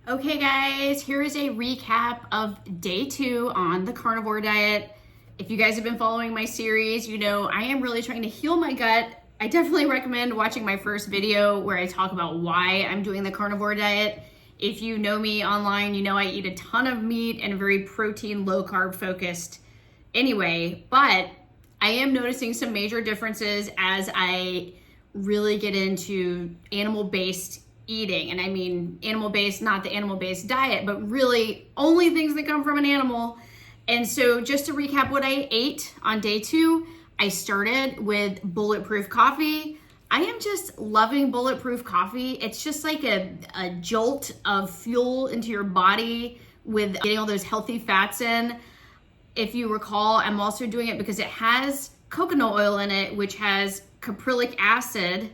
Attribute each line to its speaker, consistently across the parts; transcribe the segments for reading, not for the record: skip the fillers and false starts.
Speaker 1: Okay guys, here is a recap of day 2 on the carnivore diet. If you guys have been following my series, you know I am really trying to heal my gut. I definitely recommend watching my first video where I talk about why I'm doing the carnivore diet. If you know me online, you know I eat a ton of meat and very protein, low carb focused anyway, but I am noticing some major differences as I really get into animal-based eating. And I mean animal-based, not the animal-based diet, but really only things that come from an animal. And so just to recap what I ate on day 2, I started with bulletproof coffee. I am just loving bulletproof coffee. It's just like a jolt of fuel into your body with getting all those healthy fats in. If you recall, I'm also doing it because it has coconut oil in it, which has caprylic acid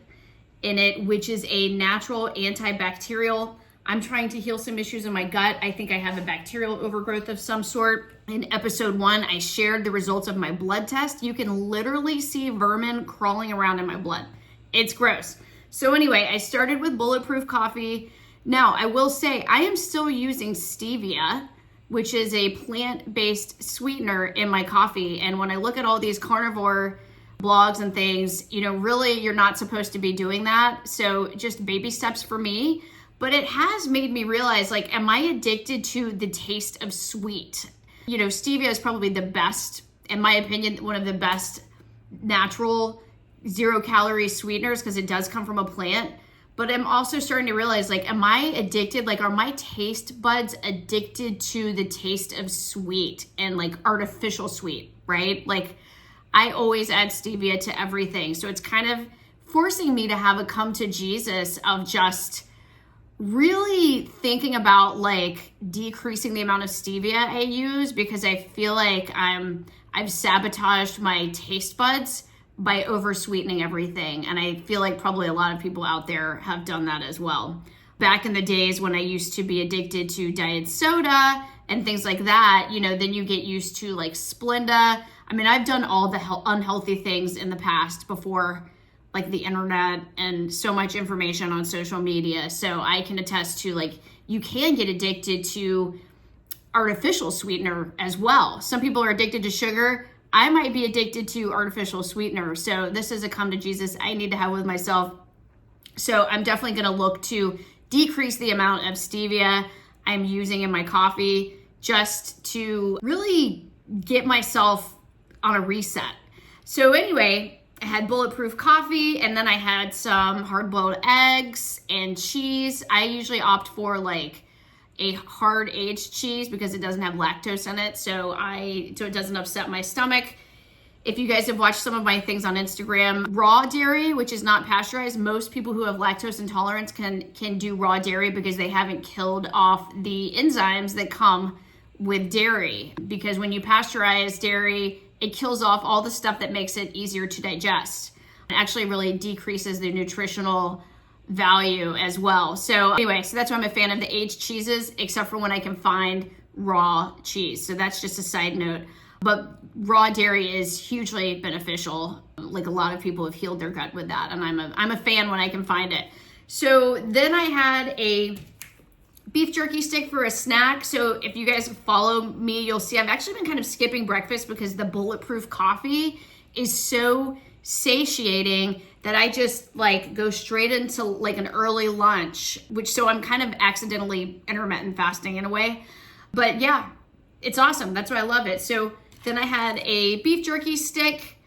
Speaker 1: in it, which is a natural antibacterial. I'm trying to heal some issues in my gut. I think I have a bacterial overgrowth of some sort. In episode 1, I shared the results of my blood test. You can literally see vermin crawling around in my blood. It's gross. So anyway, I started with bulletproof coffee. Now, I will say I am still using stevia, which is a plant-based sweetener in my coffee. And when I look at all these carnivore blogs and things, you know, really you're not supposed to be doing that. So just baby steps for me. But it has made me realize, like, am I addicted to the taste of sweet? You know, stevia is probably the best, in my opinion, one of the best natural 0-calorie sweeteners because it does come from a plant. But I'm also starting to realize, like, am I addicted? Like, are my taste buds addicted to the taste of sweet and like artificial sweet, right? Like, I always add stevia to everything. So it's kind of forcing me to have a come to Jesus of just really thinking about like decreasing the amount of stevia I use, because I feel like I've sabotaged my taste buds by over sweetening everything. And I feel like probably a lot of people out there have done that as well. Back in the days when I used to be addicted to diet soda and things like that, you know, then you get used to like Splenda. I mean, I've done all the unhealthy things in the past before, like the internet and so much information on social media. So I can attest to, like, you can get addicted to artificial sweetener as well. Some people are addicted to sugar. I might be addicted to artificial sweetener. So this is a come to Jesus I need to have with myself. So I'm definitely going to look to decrease the amount of stevia I'm using in my coffee, just to really get myself on a reset. So anyway, I had bulletproof coffee, and then I had some hard-boiled eggs and cheese. I usually opt for like a hard aged cheese because it doesn't have lactose in it, so it doesn't upset my stomach. If you guys have watched some of my things on Instagram, raw dairy, which is not pasteurized, most people who have lactose intolerance can do raw dairy because they haven't killed off the enzymes that come with dairy. Because when you pasteurize dairy, it kills off all the stuff that makes it easier to digest. It actually really decreases the nutritional value as well. So anyway, so that's why I'm a fan of the aged cheeses, except for when I can find raw cheese. So that's just a side note. But raw dairy is hugely beneficial. Like, a lot of people have healed their gut with that, and I'm a fan when I can find it. So then I had a beef jerky stick for a snack. So if you guys follow me, you'll see I've actually been kind of skipping breakfast because the bulletproof coffee is so satiating that I just like go straight into like an early lunch, so I'm kind of accidentally intermittent fasting in a way. But yeah, it's awesome. That's why I love it. So then I had a beef jerky stick,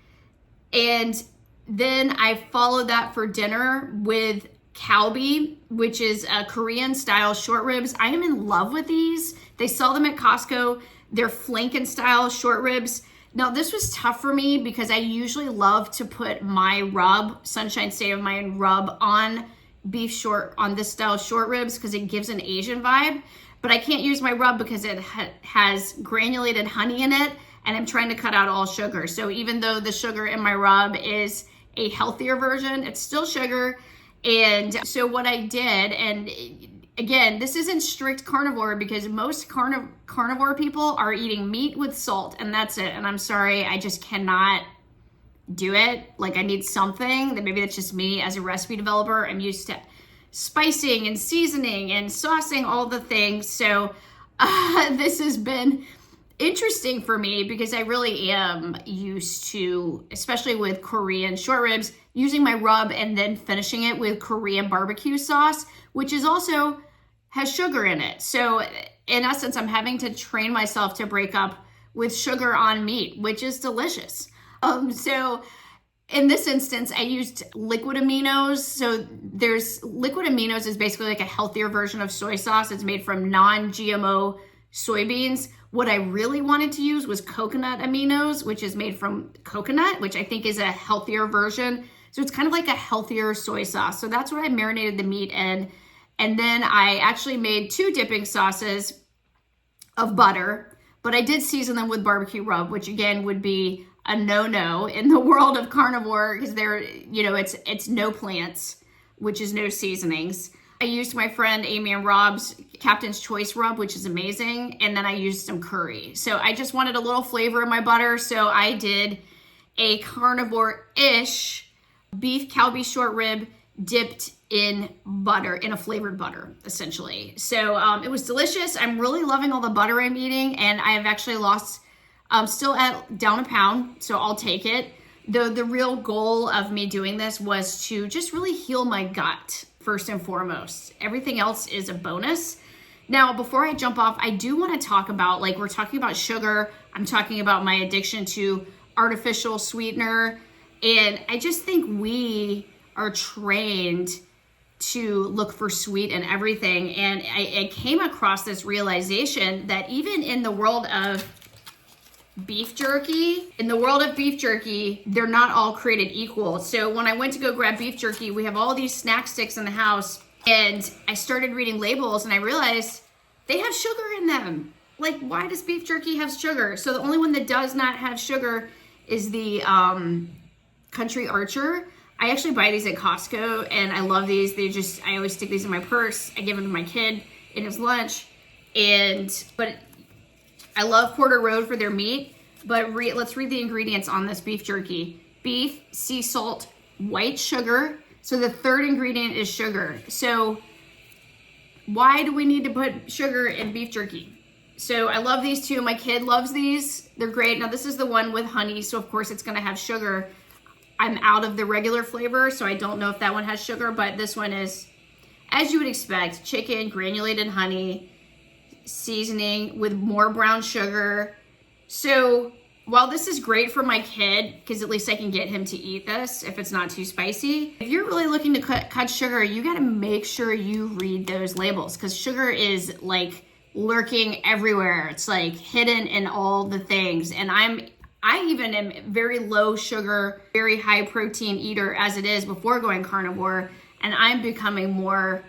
Speaker 1: and then I followed that for dinner with kalbi, which is a Korean style short ribs. I am in love with these. They sell them at Costco. They're flanken style short ribs. Now, this was tough for me because I usually love to put my rub, Sunshine State of Mind rub, on this style short ribs because it gives an Asian vibe. But I can't use my rub because it has granulated honey in it, and I'm trying to cut out all sugar. So even though the sugar in my rub is a healthier version, it's still sugar. And so what I did, and again, this isn't strict carnivore because most carnivore people are eating meat with salt, and that's it. And I'm sorry, I just cannot do it. Like, I need something. Maybe that's just me as a recipe developer. I'm used to spicing and seasoning and saucing, all the things. So this has been interesting for me because I really am used to, especially with Korean short ribs, using my rub and then finishing it with Korean barbecue sauce, which is also has sugar in it. So in essence, I'm having to train myself to break up with sugar on meat, which is delicious. So in this instance, I used liquid aminos. So there's liquid aminos is basically like a healthier version of soy sauce. It's made from non-GMO soybeans. What I really wanted to use was coconut aminos, which is made from coconut, which I think is a healthier version. So it's kind of like a healthier soy sauce. So that's what I marinated the meat in. And then I actually made 2 dipping sauces of butter, but I did season them with barbecue rub, which again would be a no-no in the world of carnivore because they're, you know, it's no plants, which is no seasonings. I used my friend Amy and Rob's Captain's Choice rub, which is amazing. And then I used some curry. So I just wanted a little flavor in my butter. So I did a carnivore-ish beef Calbee short rib dipped in butter, in a flavored butter, essentially. So it was delicious. I'm really loving all the butter I'm eating. And I have actually lost, still down a pound. So I'll take it. Though the real goal of me doing this was to just really heal my gut first and foremost. Everything else is a bonus. Now, before I jump off, I do want to talk about, like, we're talking about sugar. I'm talking about my addiction to artificial sweetener. And I just think we are trained to look for sweet in everything. And I came across this realization that even in the world of beef jerky, they're not all created equal. So when I went to go grab beef jerky, we have all these snack sticks in the house, and I started reading labels and I realized they have sugar in them. Like, why does beef jerky have sugar? So the only one that does not have sugar is the Country Archer. I actually buy these at Costco and I love these. I always stick these in my purse. I give them to my kid in his lunch. But I love Porter Road for their meat, but let's read the ingredients on this beef jerky. Beef, sea salt, white sugar. So the third ingredient is sugar. So why do we need to put sugar in beef jerky? So I love these too. My kid loves these. They're great. Now this is the one with honey, so of course it's gonna have sugar. I'm out of the regular flavor, so I don't know if that one has sugar, but this one is, as you would expect, chicken, granulated honey, seasoning with more brown sugar. So while this is great for my kid, because at least I can get him to eat this if it's not too spicy, if you're really looking to cut sugar, you got to make sure you read those labels, because sugar is like lurking everywhere. It's like hidden in all the things. And I even am very low sugar, very high protein eater as it is before going carnivore. And I'm becoming more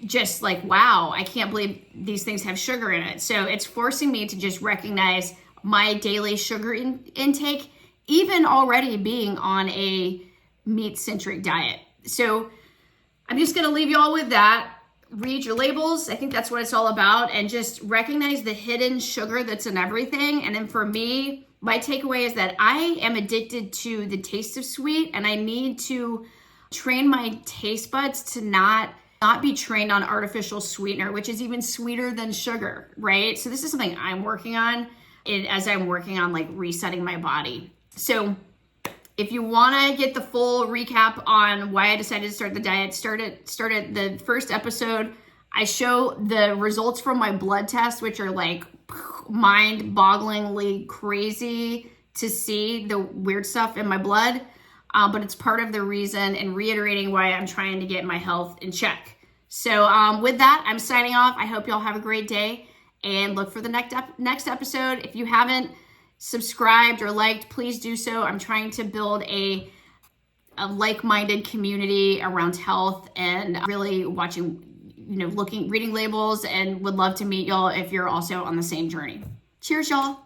Speaker 1: just like, wow, I can't believe these things have sugar in it. So it's forcing me to just recognize my daily sugar intake, even already being on a meat-centric diet. So I'm just gonna leave you all with that. Read your labels. I think that's what it's all about. And just recognize the hidden sugar that's in everything. And then for me, my takeaway is that I am addicted to the taste of sweet, and I need to train my taste buds to not be trained on artificial sweetener, which is even sweeter than sugar, right? So this is something I'm working on as I'm working on like resetting my body. So if you want to get the full recap on why I decided to start the diet, start at the first episode. I show the results from my blood test, which are like mind-bogglingly crazy to see the weird stuff in my blood. But it's part of the reason and reiterating why I'm trying to get my health in check. So with that, I'm signing off. I hope y'all have a great day and look for the next episode. If you haven't subscribed or liked, please do so. I'm trying to build a like-minded community around health and really watching, reading labels, and would love to meet y'all if you're also on the same journey. Cheers, y'all.